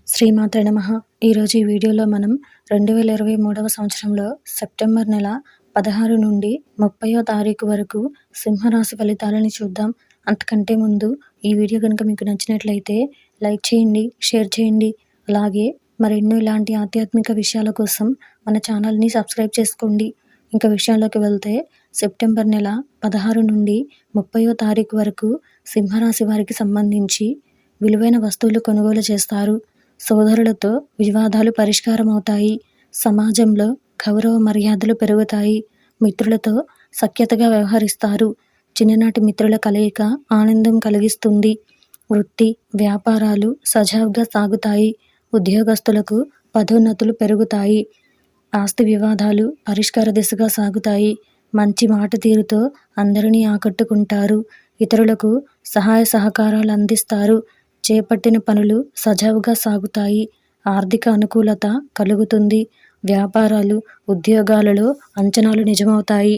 శ్రీమాత్రే నమః. ఈరోజు ఈ వీడియోలో మనం 2023వ సంవత్సరంలో సెప్టెంబర్ నెల 16 నుండి 30వ తారీఖు వరకు సింహరాశి ఫలితాలని చూద్దాం. అంతకంటే ముందు ఈ వీడియో కనుక మీకు నచ్చినట్లయితే లైక్ చేయండి, షేర్ చేయండి. అలాగే మరెన్నో ఇలాంటి ఆధ్యాత్మిక విషయాల కోసం మన ఛానల్ని సబ్స్క్రైబ్ చేసుకోండి. ఇంకా విషయాల్లోకి వెళ్తే సెప్టెంబర్ నెల 16 నుండి 30వ తారీఖు వరకు సింహరాశి వారికి సంబంధించి విలువైన వస్తువులు కొనుగోలు చేస్తారు. సోదరులతో వివాదాలు పరిష్కారమవుతాయి. సమాజంలో గౌరవ మర్యాదలు పెరుగుతాయి. మిత్రులతో సఖ్యతగా వ్యవహరిస్తారు. చిన్ననాటి మిత్రుల కలయిక ఆనందం కలిగిస్తుంది. వృత్తి, వ్యాపారాలు సజావుగా సాగుతాయి. ఉద్యోగస్తులకు పదోన్నతులు పెరుగుతాయి. ఆస్తి వివాదాలు పరిష్కార దిశగా సాగుతాయి. మంచి మాట తీరుతో అందరినీ ఆకట్టుకుంటారు. ఇతరులకు సహాయ సహకారాలు అందిస్తారు. చేపట్టిన పనులు సజావుగా సాగుతాయి. ఆర్థిక అనుకూలత కలుగుతుంది. వ్యాపారాలు, ఉద్యోగాలలో అంచనాలు నిజమవుతాయి.